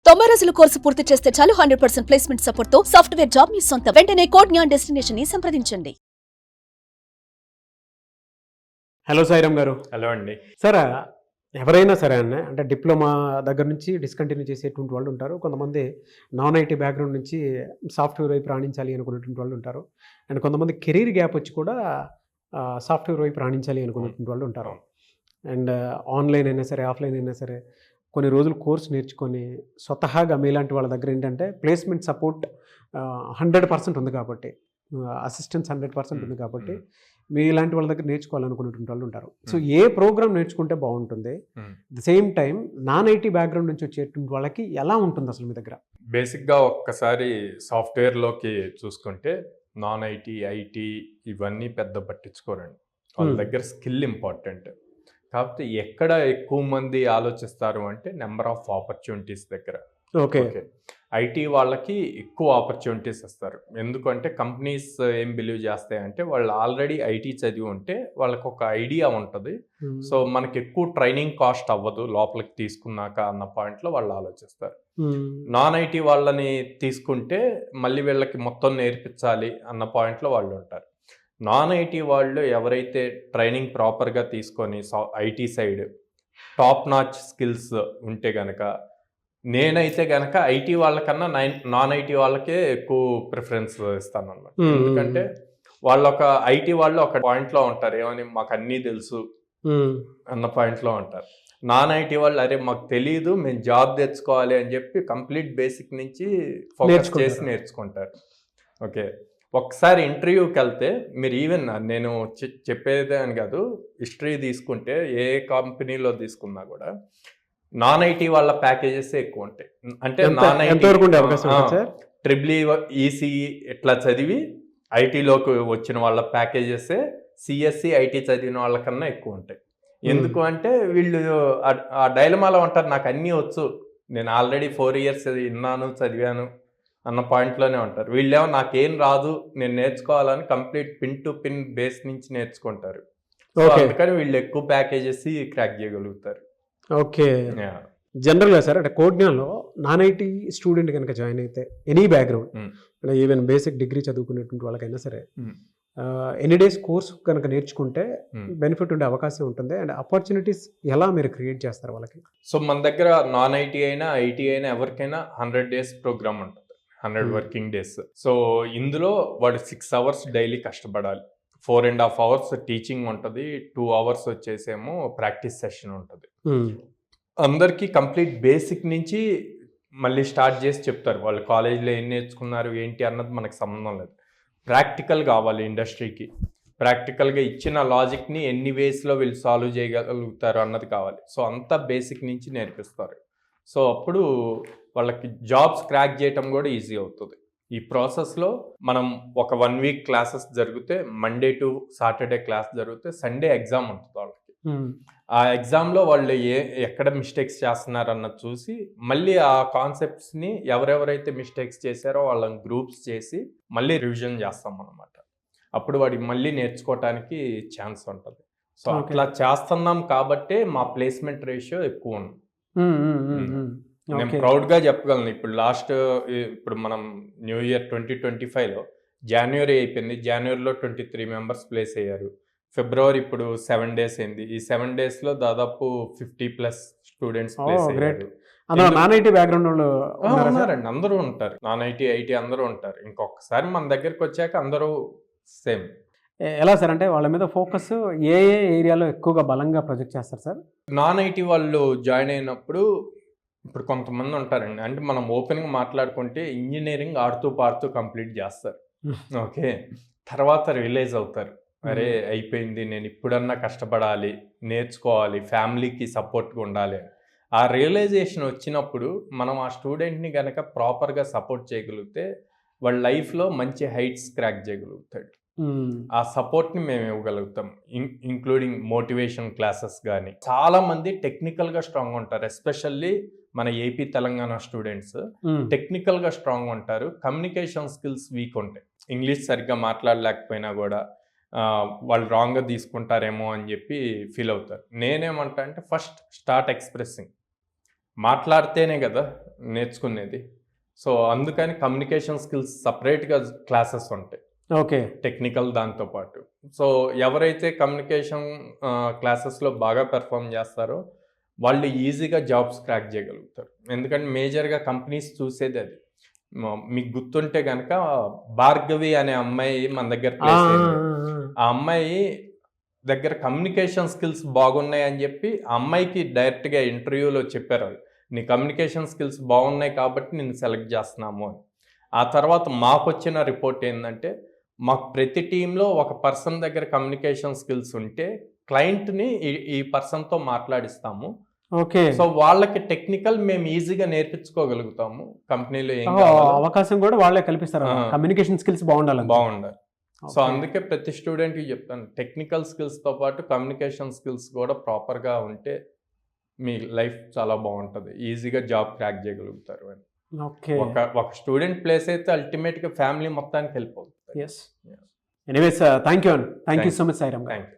90 రోజుల కోర్సు పూర్తి చేస్తే చాలు 100% ప్లేస్మెంట్ సపోర్ట్ తో సాఫ్ట్వేర్ జాబ్ మీ సొంతం. వెంటనే కోడ్ జ్ఞాన్ డెస్టినేషన్ ని సంప్రదించండి. హలో సాయిరామ్ గారు. హలో అండి. సార్, ఎవరైనా సరే అంటే డిప్లొమా దగ్గర నుంచి డిస్కంటిన్యూ చేసేటువంటి వాళ్ళు ఉంటారు. కొంతమంది నాన్ ఐటీ బ్యాక్గ్రౌండ్ నుంచి సాఫ్ట్వేర్ వైపు రాణించాలి అనుకునేటువంటి వాళ్ళు ఉంటారు. అండ్ కొంతమంది కెరీర్ గ్యాప్ వచ్చి కూడా సాఫ్ట్వేర్ వైపు రాణించాలి అనుకునేటువంటి వాళ్ళు ఉంటారు. అండ్ ఆన్లైన్ అయినా సరే, ఆఫ్లైన్ అయినా సరే కొన్ని రోజులు కోర్స్ నేర్చుకొని స్వతహాగా మీలాంటి వాళ్ళ దగ్గర ఏంటంటే ప్లేస్మెంట్ సపోర్ట్ 100% ఉంది కాబట్టి, అసిస్టెన్స్ 100% ఉంది కాబట్టి మీలాంటి వాళ్ళ దగ్గర నేర్చుకోవాలనుకునేటువంటి వాళ్ళు ఉంటారు. సో ఏ ప్రోగ్రామ్ నేర్చుకుంటే బాగుంటుంది, the same time non IT background నుంచి వచ్చేటువంటి వాళ్ళకి ఎలా ఉంటుంది అసలు మీ దగ్గర? బేసిక్గా ఒక్కసారి సాఫ్ట్వేర్లోకి చూసుకుంటే నాన్ ఐటీ, ఐటీ ఇవన్నీ పెద్ద పట్టించుకోరండి. వాళ్ళ దగ్గర స్కిల్ ఇంపార్టెంట్. కాకపోతే ఎక్కడ ఎక్కువ మంది ఆలోచిస్తారు అంటే నెంబర్ ఆఫ్ ఆపర్చునిటీస్ దగ్గర. ఓకే, ఐటీ వాళ్ళకి ఎక్కువ ఆపర్చునిటీస్ ఇస్తారు. ఎందుకంటే కంపెనీస్ ఏం బిలీవ్ చేస్తాయంటే వాళ్ళు ఆల్రెడీ ఐటీ చదివి ఉంటే వాళ్ళకి ఒక ఐడియా ఉంటుంది. సో మనకి ఎక్కువ ట్రైనింగ్ కాస్ట్ అవ్వదు లోపలికి తీసుకున్నాక అన్న పాయింట్లో వాళ్ళు ఆలోచిస్తారు. నాన్ ఐటీ వాళ్ళని తీసుకుంటే మళ్ళీ వీళ్ళకి మొత్తం నేర్పించాలి అన్న పాయింట్లో వాళ్ళు ఉంటారు. నాన్ ఐటీ వాళ్ళు ఎవరైతే ట్రైనింగ్ ప్రాపర్గా తీసుకొని IT side top notch skills ఉంటే గనక, నేనైతే గనక ఐటీ వాళ్ళకన్నా నాన్ ఐటీ వాళ్ళకే ఎక్కువ ప్రిఫరెన్స్ ఇస్తాను అన్నమాట. ఎందుకంటే వాళ్ళు ఐటీ వాళ్ళు ఒక పాయింట్లో ఉంటారు, ఏమని మాకు అన్నీ తెలుసు అన్న పాయింట్లో ఉంటారు. నాన్ ఐటీ వాళ్ళు అరే మాకు తెలియదు, మేము జాబ్ తెచ్చుకోవాలి అని చెప్పి కంప్లీట్ బేసిక్ నుంచి ఫోకస్ చేసి నేర్చుకుంటారు. ఓకే, ఒకసారి ఇంటర్వ్యూకి వెళ్తే మీరు ఈవెన్ నేను చెప్పేదే అని కాదు, హిస్టరీ తీసుకుంటే ఏ కంపెనీలో తీసుకున్నా కూడా నాన్ ఐటీ వాళ్ళ ప్యాకేజెస్ ఎక్కువ ఉంటాయి. అంటే నాన్ ఐటీ ట్రిపుల్ ఈసీఈ ఇట్లా చదివి ఐటీలోకి వచ్చిన వాళ్ళ ప్యాకేజెస్ సిఎస్సి ఐటీ చదివిన వాళ్ళకన్నా ఎక్కువ ఉంటాయి. ఎందుకు అంటే వీళ్ళు ఆ డైలమాలో ఉంటారు, నాకు అన్నీ వచ్చు, నేను ఆల్రెడీ 4 years విన్నాను చదివాను అన్న పాయింట్లోనే ఉంటారు. వీళ్ళేమో నాకేం రాదు, నేను నేర్చుకోవాలని complete pin to pin base నుంచి నేర్చుకుంటారు. అందుకని వీళ్ళు ఎక్కువ ప్యాకేజెస్ క్రాక్ చేయగలుగుతారు. ఓకే, జనరల్గా సార్ అంటే కోడ్జ్ఞాన్లో నాన్ ఐటీ స్టూడెంట్ కనుక జాయిన్ అయితే any background, even basic degree చదువుకునేటువంటి వాళ్ళకైనా సరే ఎనీ డేస్ కోర్స్ కనుక నేర్చుకుంటే బెనిఫిట్ ఉండే అవకాశం ఉంటుంది. అండ్ ఆపర్చునిటీస్ ఎలా మీరు క్రియేట్ చేస్తారు వాళ్ళకి? సో మన దగ్గర నాన్ ఐటీ అయినా ఐటీ అయినా ఎవరికైనా 100 days ప్రోగ్రామ్ ఉంటుంది, 100 working days. సో ఇందులో వాడు 6 hours డైలీ కష్టపడాలి, 4.5 hours టీచింగ్ ఉంటుంది, 2 hours వచ్చేసేమో ప్రాక్టీస్ సెషన్ ఉంటుంది. అందరికీ కంప్లీట్ బేసిక్ నుంచి మళ్ళీ స్టార్ట్ చేసి చెప్తారు. వాళ్ళు కాలేజీలో ఏం నేర్చుకున్నారు ఏంటి అన్నది మనకు సంబంధం లేదు. ప్రాక్టికల్ కావాలి ఇండస్ట్రీకి, ప్రాక్టికల్గా ఇచ్చిన లాజిక్ని ఎన్ని వేస్లో వీళ్ళు సాల్వ్ చేయగలుగుతారు అన్నది కావాలి. సో అంతా బేసిక్ నుంచి నేర్పిస్తారు. సో అప్పుడు వాళ్ళకి జాబ్స్ క్రాక్ చేయటం కూడా ఈజీ అవుతుంది. ఈ ప్రాసెస్లో మనం ఒక 1 week క్లాసెస్ జరిగితే, మండే టు సాటర్డే క్లాస్ జరిగితే సండే ఎగ్జామ్ ఉంటుంది వాళ్ళకి. ఆ ఎగ్జామ్లో వాళ్ళు ఎక్కడ మిస్టేక్స్ చేస్తున్నారు అన్నది చూసి మళ్ళీ ఆ కాన్సెప్ట్స్ని ఎవరెవరైతే మిస్టేక్స్ చేశారో వాళ్ళని గ్రూప్స్ చేసి మళ్ళీ రివిజన్ చేస్తాం అన్నమాట. అప్పుడు వాడికి మళ్ళీ నేర్చుకోవటానికి ఛాన్స్ ఉంటుంది. సో అట్లా చేస్తున్నాం కాబట్టే మా ప్లేస్మెంట్ రేషియో ఎక్కువ ఉంది. నేను ప్రౌడ్గా చెప్పగలను. ఇప్పుడు మనం న్యూ ఇయర్ 2025లో జనవరి అయిపోయింది, జనవరిలో 23 members ప్లేస్ అయ్యారు. ఫిబ్రవరి ఇప్పుడు 7 days అయింది. ఈ 7 daysలో దాదాపు 50+ స్టూడెంట్స్ ప్లేస్ అయ్యారు. నాన్ ఐటీ బ్యాక్గ్రౌండ్ ఉన్నారండి, అందరూ ఉంటారు, నాన్ ఐటీ ఐటీ అందరూ ఉంటారు. ఇంకొకసారి మన దగ్గరికి వచ్చాక అందరూ సేమ్. ఎలా సార్ అంటే వాళ్ళ మీద ఫోకస్ ఏ ఏరియాలో ఎక్కువగా బలంగా ప్రొజెక్ట్ చేస్తారు సార్? నాన్ ఐటీ వాళ్ళు జాయిన్ అయినప్పుడు ఇప్పుడు కొంతమంది ఉంటారండి, అంటే మనం ఓపెన్గా మాట్లాడుకుంటే ఇంజనీరింగ్ ఆడుతూ పాడుతూ కంప్లీట్ చేస్తారు. ఓకే, తర్వాత రియలైజ్ అవుతారు, అరే అయిపోయింది, నేను ఇప్పుడన్నా కష్టపడాలి, నేర్చుకోవాలి, ఫ్యామిలీకి సపోర్ట్గా ఉండాలి అని. ఆ రియలైజేషన్ వచ్చినప్పుడు మనం ఆ స్టూడెంట్ని కనుక ప్రాపర్గా సపోర్ట్ చేయగలిగితే వాళ్ళ లైఫ్లో మంచి హైట్స్ క్రాక్ చేయగలుగుతాడు. ఆ సపోర్ట్ని మేము ఇవ్వగలుగుతాం, ఇంక్లూడింగ్ మోటివేషన్ క్లాసెస్ కానీ. చాలామంది టెక్నికల్గా స్ట్రాంగ్ ఉంటారు, ఎస్పెషల్లీ మన ఏపీ తెలంగాణ స్టూడెంట్స్ టెక్నికల్గా స్ట్రాంగ్ ఉంటారు, కమ్యూనికేషన్ స్కిల్స్ వీక్ ఉంటాయి. ఇంగ్లీష్ సరిగ్గా మాట్లాడలేకపోయినా కూడా వాళ్ళు రాంగ్గా తీసుకుంటారేమో అని చెప్పి ఫీల్ అవుతారు. నేనేమంటా అంటే ఫస్ట్ స్టార్ట్ ఎక్స్ప్రెసింగ్. మాట్లాడితేనే కదా నేర్చుకునేది. సో అందుకని కమ్యూనికేషన్ స్కిల్స్ సపరేట్గా క్లాసెస్ ఉంటాయి, ఓకే. టెక్నికల్ దాంతో పాటు. సో ఎవరైతే కమ్యూనికేషన్ క్లాసెస్లో బాగా పెర్ఫామ్ చేస్తారో వాళ్ళు ఈజీగా జాబ్స్ క్రాక్ చేయగలుగుతారు. ఎందుకంటే మేజర్గా కంపెనీస్ చూసేది అది. మీకు గుర్తుంటే కనుక భార్గవి అనే అమ్మాయి మన దగ్గర ప్లేస్ అయింది. ఆ అమ్మాయి దగ్గర కమ్యూనికేషన్ స్కిల్స్ బాగున్నాయి అని చెప్పి ఆ అమ్మాయికి డైరెక్ట్గా ఇంటర్వ్యూలో చెప్పారు వాళ్ళు, నీ కమ్యూనికేషన్ స్కిల్స్ బాగున్నాయి కాబట్టి నేను సెలెక్ట్ చేస్తున్నాము అని. ఆ తర్వాత మాకు వచ్చిన రిపోర్ట్ ఏంటంటే, మాకు ప్రతి టీంలో ఒక పర్సన్ దగ్గర కమ్యూనికేషన్ స్కిల్స్ ఉంటే క్లయింట్ని ఈ పర్సన్తో మాట్లాడిస్తాము. ఓకే. సో వాళ్ళకి టెక్నికల్ మేము ఈజీగా నేర్పించుకోగలుగుతాము. కంపెనీలో ఏం అవకాశం కూడా వాళ్ళే కల్పిస్తారు, కమ్యూనికేషన్ స్కిల్స్ బాగుండాలి. సో అందుకే ప్రతి స్టూడెంట్కి చెప్తాను, టెక్నికల్ స్కిల్స్తో పాటు కమ్యూనికేషన్ స్కిల్స్ కూడా ప్రాపర్గా ఉంటే మీ లైఫ్ చాలా బాగుంటుంది, ఈజీగా జాబ్ క్రాక్ చేయగలుగుతారు అని. ఓకే. ఒక స్టూడెంట్ ప్లేస్ అయితే అల్టిమేట్గా ఫ్యామిలీ మొత్తానికి హెల్ప్ అవుతుంది. Yes. Anyways thank you so much Sairam గారు. Thank you.